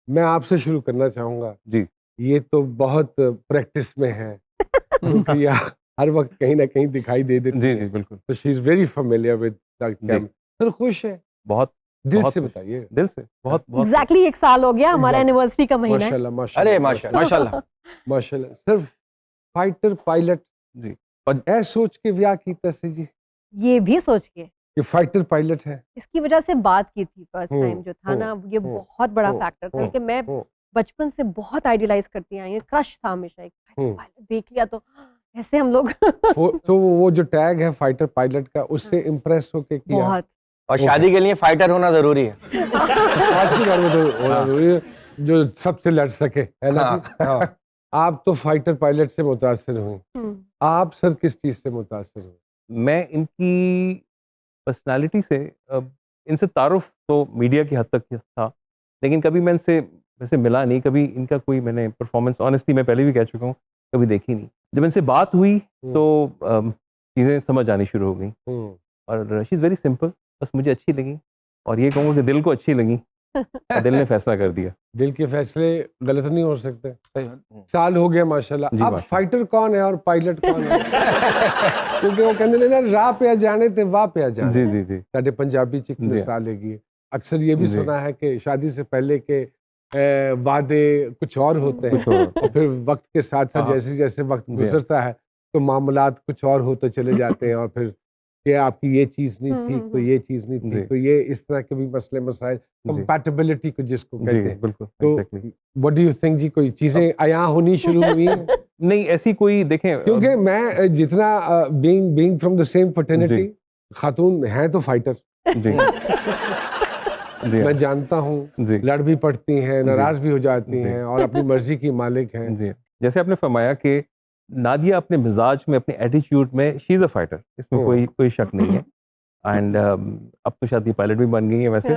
मैं आपसे शुरू करना चाहूंगा जी। ये तो बहुत प्रैक्टिस में है क्योंकि ये हर वक्त कहीं ना कहीं दिखाई दे देती जी, है, जी, बिल्कुल। तो she is very familiar with the जी। कैम। सर खुश है बहुत, दिल बहुत से खुश। बताइए। दिल से, बहुत, बहुत खुश। एग्जैक्टली 1 साल हो गया, हमारा Exactly. एनिवर्सरी का महीना है। माशाल्लाह अरे माशाल्लाह माशाल्लाह माशाल्लाह। माशाल्लाह। सिर्फ फाइटर पायलट जी। ऐ सोच के ब्याह कीता सी जी ये भी सोच के कि फाइटर पायलट है। इसकी वजह से बात की थी फर्स्ट टाइम जो था ना, ये हम्म, बहुत बड़ा हम्म, फैक्टर था हम्म, कि मैं हम्म, बचपन से बहुत आइडियलाइज करती आई हूँ, क्रश था हमेशा, एक हम्म। पायलट देख लिया तो ऐसे हम लोग तो वो जो टैग है फाइटर पायलट का, उससे इम्प्रेस होके किया। बहुत। और शादी के लिए फाइटर होना जरूरी है। आज की दौर में तो होना जरूरी है, जो सबसे लड़ सके, है ना जी? हाँ। आप तो फाइटर पायलट से मुतासिर हुई, आप सर किस चीज से मुतासिर हुई? मैं इनकी पर्सनैलिटी से इनसे तारुफ तो मीडिया की हद तक ही था, लेकिन कभी मैं इनसे वैसे मिला नहीं, कभी इनका कोई मैंने परफॉर्मेंस ऑनेस्टली मैं पहले भी कह चुका हूँ, कभी देखी नहीं। जब इनसे बात हुई तो चीज़ें समझ आनी शुरू हो गई और शी इज़ वेरी सिंपल, बस मुझे अच्छी लगी और ये कहूँगा कि दिल को अच्छी लगी और दिल ने फैसला कर दिया। दिल के फैसले गलत नहीं हो सकते। साल हो गया माशाल्लाह। जी, अब माशाल्लाह। फाइटर कौन है और पायलट कौन है? क्योंकि वो कहते ने ना राह पे आ जाने ते वाह पे आ जाने। जी, जी, जी। साडे पंजाबी च एक जी। मिसाल हैगी। अक्सर ये भी जी। सुना है कि शादी से पहले के वादे कुछ और होते हैं कुछ और और फिर वक्त के साथ साथ हाँ। जैसे जैसे वक्त जी। गुजरता है तो मामलात कुछ और होते चले जाते हैं और फिर कि आपकी ये चीज नहीं ठीक तो ये चीज नहीं जी। ठीक, तो ये इस तरह के भी मसले मसाइल, कंपैटिबिलिटी को जिसको जी, कहते हैं। बिल्कुल, तो exactly. What do you think जी, कोई चीजें अयां होनी शुरू हुई हैं? नहीं ऐसी कोई देखें क्योंकि मैं जितना being from the same fraternity, जी। खातून हैं तो फाइटर, जी। जी मैं जानता हूँ, जी। लड़ भी पड़ती हैं, नाराज भी हो जाती जी। हैं और अपनी मर्जी की मालिक हैं। जी, जैसे आपने फरमाया कि नादिया अपने मिजाज में, अपने एटीट्यूड में शी इज़ अ फाइटर, इसमें कोई शक नहीं है। एंड अब तो शायद ये पायलट भी बन गई है वैसे,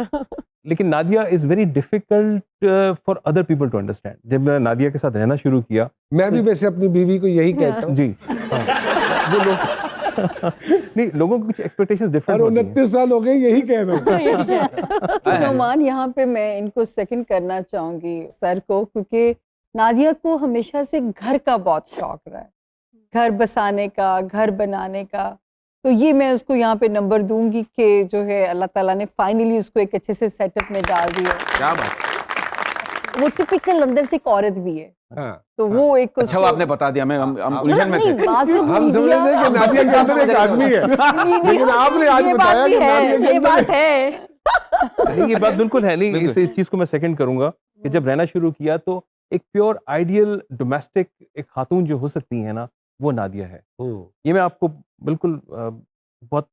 लेकिन Nadia is very difficult for other people to understand. जब मैंने नादिया के साथ रहना शुरू किया, मैं भी वैसे अपनी बीवी को यही कहता हूँ। जी वो लोग नहीं, लोगों की कुछ एक्सपेक्टेशंस डिफरेंट और होती हैं। 29 साल हो गए यही कह रहा हूँ। नोमान, यहाँ पे मैं इनको सेकंड करना चाहूंगी सर को, क्योंकि नादिया को हमेशा से घर का बहुत शौक रहा है, घर बसाने का, घर बनाने का। तो ये मैं उसको यहाँ पे नंबर दूंगी कि जो है अल्लाह ताला ने फाइनली उसको एक अच्छे से सेटअप में डाल दिया। क्या बात। वो टिपिकल अंदर से एक औरत भी है, हाँ, तो वो एक अच्छा वो आपने बता दिया, मैं हम उलझन में थे। हम समझ रहे थे कि नादिया के अंदर एक आदमी है, लेकिन आपने आज बताया कि नादिया के ये अंदर बात है। नहीं, ये बात बिल्कुल है नहीं, इस चीज़ को मैं सेकंड करूंगा कि जब रहना शुरू किया तो एक प्योर आइडियल डोमेस्टिक एक खातून जो हो सकती है ना, वो नादिया है। ये मैं आपको बिल्कुल बहुत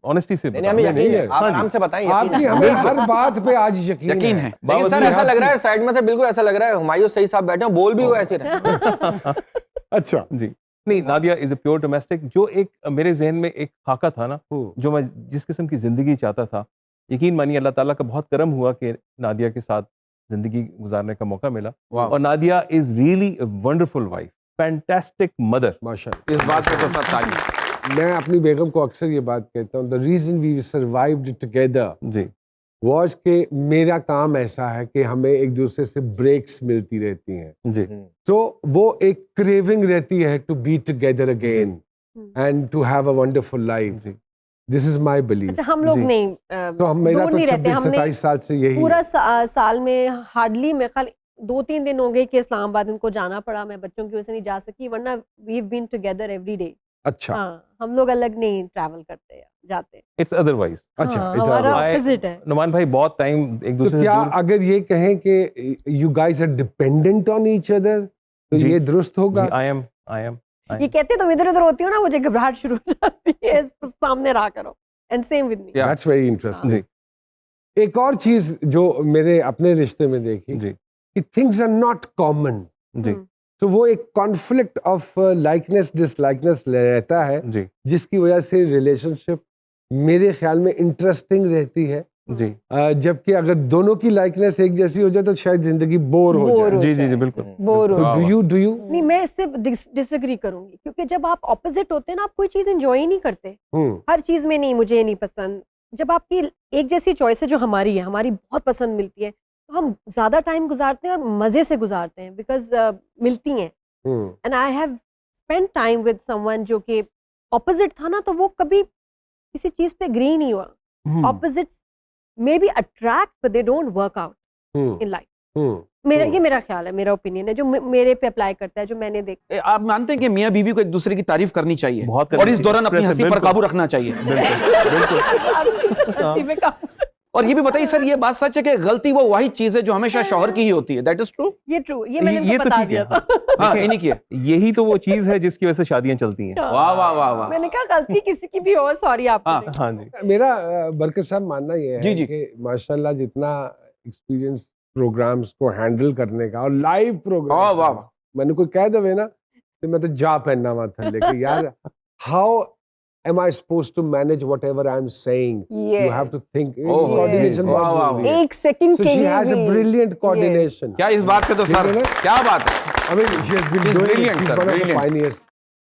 ऑनेस्टी से नहीं बता हमें रहा हूं। यकीन है, नहीं, आप हाँ जी। आराम से बताएं। आपकी हमें हर बात पे आज यकीन है, लेकिन बाबा सर जी, ऐसा लग रहा है साइड में से बिल्कुल ऐसा लग रहा है हुमायूं सही साहब बैठे हैं, बोल भी वो ऐसे रहे। अच्छा जी नहीं, Nadia is a pure domestic. जो एक मेरे जहन में एक खाका था ना, जो मैं जिस किस्म की जिंदगी चाहता था, यकीन मानिए अल्लाह ताला का बहुत करम हुआ कि नादिया के साथ जिंदगी गुजारने का मौका मिला। और Nadia is really a wonderful wife, fantastic mother. माशाल्लाह। इस बात पे तो सब तारीफ। मैं अपनी बेगम को अक्सर ये बात कहता हूँ, the reason we survived together जी वाज के मेरा काम ऐसा है कि हमें एक दूसरे से ब्रेक्स मिलती रहती हैं, जी तो वो एक क्रेविंग रहती है to be together again and to have a wonderful life. जी दिस इज माय बिलीफ। अच्छा, हम लोग जी। नहीं तो हम मेरा दूर तो नहीं रहते, 26-27 साल से यही पूरा साल में हार्डली मेरे ख्याल 2-3 दिन हो गए कि इस्लामाबाद इनको जाना पड़ा, मैं बच्चों की वजह से नहीं जा सकी, वरना we have been together every day. अच्छा हाँ, हम लोग अलग नहीं ट्रैवल करते या जाते। It's otherwise. अच्छा हाँ, इतना हमारा बड़ा। ऑपोजिट है। नुमान भाई बहुत टाइम एक तो दूसरे क्या से दूर। अगर ये कहें कि you guys are dependent on each other, तो जी। ये दुरुस्त होगा? आई एम ये कहते तुम इधर उधर होती हो ना, मुझे घबराहट शुरू हो जाती है, सामने रहा करो। And same with me. That's very interesting. जी एक और चीज जो मेरे अपने रिश्ते में देखी जी कि थिंग्स आर नॉट कॉमन, जी तो वो एक कॉन्फ्लिक्ट ऑफ लाइकनेस डिसलाइकनेस रहता है, जी जिसकी वजह से रिलेशनशिप मेरे ख्याल में इंटरेस्टिंग रहती है। जी जबकि अगर दोनों की लाइकनेस एक जैसी हो जाए तो शायद जिंदगी बोर हो जाए। जी जी जी बिल्कुल। बोर हो तो डू यू नहीं, मैं इससे डिसएग्री करूंगी, क्योंकि जब आप ऑपोजिट होते हैं ना, आप कोई चीज एंजॉय ही नहीं करते। हर चीज में नहीं, मुझे ये नहीं पसंद। जब आपकी एक जैसी चॉइस है, जो हमारी है, हमारी बहुत पसंद मिलती है, हम ज़्यादा टाइम गुजारते हैं और मज़े से गुजारते हैं बिकॉज मिलती हैं and I have spend time with someone जो कि ऑपोजिट था ना, तो वो कभी किसी चीज़ पे एग्री नहीं हुआ. Opposites may be attract but they don't work out in life. मेरा ये मेरा ख्याल है, मेरा ओपिनियन है जो मेरे पे अप्लाई करता है, जो मैंने देखा. आप मानते हैं कि मियाँ बीवी को एक दूसरे की तारीफ करनी चाहिए बहुत और इस करनी दौरान अपनी चाहिए, हंसी पर बिल्कुल। काबू रखना चाहिए? हंसी में काफी- और ये भी बताइए सर, ये बात सच है कि गलती वो वही चीज है जो हमेशा शौहर की ही होती है? That is true? ये ट्रू, ये मैंने ये इनको तो बता ठीक दिया है। था. हाँ, इन्हीं की है। यही तो वो चीज है जिसकी वजह से शादियां चलती हैं. वाह वाह वाह वाह। मैंने कहा गलती किसी की भी हो, सॉरी आपको हाँ, नहीं. हाँ जी. मेरा बरकत साहब मानना ये जी, है जी। कि माशाल्लाह जितना एक्सपीरियंस प्रोग्राम्स को हैंडल करने का और लाइव वाह प्रोग्राम वाह वाह। मैंने कोई कह दवे ना तो मैं तो जा पहनना वहां थल्ले कि यार how am I supposed to manage whatever I'm saying? You have to think. Oh, coordination yes. बहुत वाह, वाह, जरूरी है. एक सेकंड So के she लिए has a भी brilliant coordination. क्या इस बात पे तो सर, ठीक है ना? क्या बात है? I mean, she has been She's doing brilliant, it. She's sir, one of the brilliant. pioneers.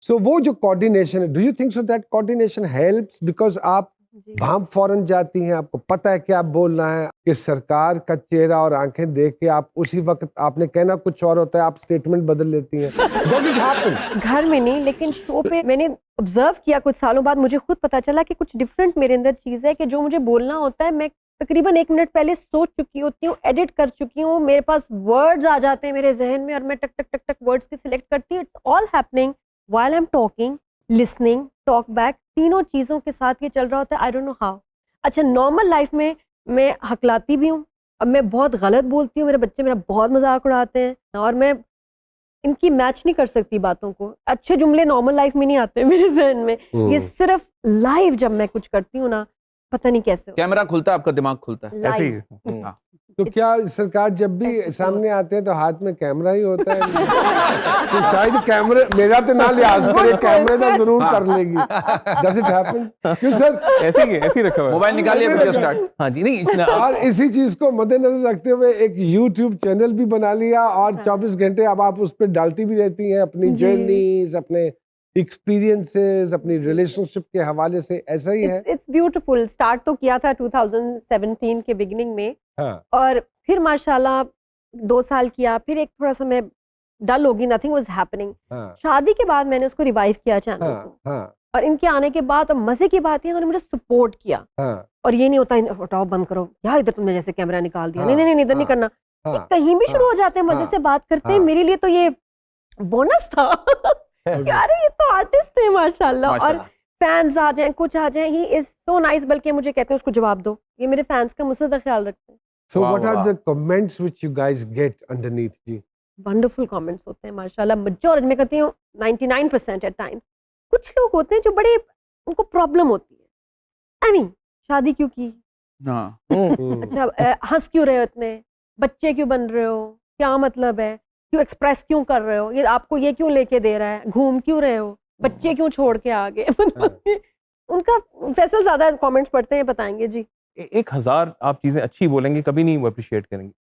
So वो जो coordination है, do you think so that coordination helps because आप जी. भाप फौरन जाती हैं, आपको पता है कि आप बोलना है कि सरकार का चेहरा और आंखें देख के आप उसी वक्त आपने कहना कुछ और होता है, आप स्टेटमेंट बदल लेती हैं. Does it happen? घर में नहीं, लेकिन शो पे मैंने ऑब्जर्व किया कुछ सालों बाद, मुझे खुद पता चला कि कुछ डिफरेंट मेरे अंदर चीज़ है कि जो मुझे बोलना होता है मैं तकरीबन 1 मिनट पहले सोच चुकी होती हूँ, एडिट कर चुकी हूँ, मेरे पास वर्ड्स आ जाते हैं मेरे जहन में और मैं टक टक टक टक वर्ड्स की सिलेक्ट करती हूँ. It's all happening while I am talking, listening, talk back, तीनों चीज़ों के साथ ये चल रहा होता है. I don't know how. अच्छा, नॉर्मल लाइफ में मैं हकलाती भी हूँ, अब मैं बहुत गलत बोलती हूँ, मेरे बच्चे मेरा बहुत मजाक उड़ाते हैं और मैं इनकी मैच नहीं कर सकती बातों को. अच्छे जुमले नॉर्मल लाइफ में नहीं आते मेरे जहन में, ये सिर्फ लाइव जब मैं कुछ करती हूँ ना, पता नहीं कैसे कैमरा खुलता है, आपका दिमाग खुलता है। ऐसे ही. लाइव. हाँ। तो क्या सरकार जब भी सामने आते हैं तो हाथ में कैमरा ही होता है? तो शायद कैमरे मेरा तो ना लिहाज करे, कैमरे तो जरूर कर लेगी. Does it happen? क्यों सर? ऐसे ही रखा हुआ है. मोबाइल निकालिए, वीडियो स्टार्ट। हाँ जी. नहीं इसने और इसी चीज को मद्देनजर रखते हुए एक YouTube चैनल भी बना लिया और 24 घंटे अब आप उस पर डालती भी रहती हैं अपनी जी। जर्नीज, अपने एक्सपीरियंसेस, अपनी रिलेशनशिप के हवाले से. ऐसा ही है? It's beautiful. स्टार्ट तो किया था 2017 के बिगिनिंग में हाँ. और फिर माशाल्लाह 2 साल किया, फिर एक थोड़ा सा मैं डल होगी, नथिंग वाज हैपनिंग. हाँ. शादी के बाद मैंने उसको रिवाइव किया चैनल हाँ. को, हाँ. और इनके आने के बाद और मजे की बात है, उन्होंने मुझे सपोर्ट किया. हाँ. और ये नहीं होता हटाओ बंद करो यार, इधर तुमने जैसे कैमरा निकाल दिया, हाँ, नहीं नहीं नहीं इधर नहीं हाँ, करना. ये हाँ. कहीं भी शुरू हो जाते हैं मजे हाँ, से बात करते हैं. हाँ. मेरे लिए तो ये बोनस था यार, ये तो आर्टिस्ट है माशाल्लाह. और माशाल्लाह। फैंस आ जाएं, कुछ आ जाएं, ही इज सो नाइस. बल्कि मुझे कहते हैं उसको जवाब दो, ये मेरे फैंस का मुझसे ख्याल रखते हैं. So वाह, what are वाह। the comments which you guys get underneath जी? वंडरफुल कमेंट्स होते हैं माशाल्लाह. मेजॉरिटी मैं कहती हूँ 99% एट टाइम्स. कुछ लोग होते हैं जो बड़े, उनको प्रॉब्लम होती है. आई मीन शादी क्यों की, हाँ। हम्म. अच्छा हंस क्यों रहे हो इतने, बच्चे क्यों बन रहे हो, क्या मतलब है, क्यों एक्सप्रेस क्यों कर रहे हो, ये आपको ये क्यों लेके दे रहा है, घूम क्यों रहे हो, बच्चे क्यों छोड़ के आ गए. मतलब उनका फैसल ज्यादा कमेंट्स पढ़ते हैं, बताएंगे जी. 1000 आप चीजें अच्छी बोलेंगे, कभी नहीं वो अप्रिशिएट करेंगे.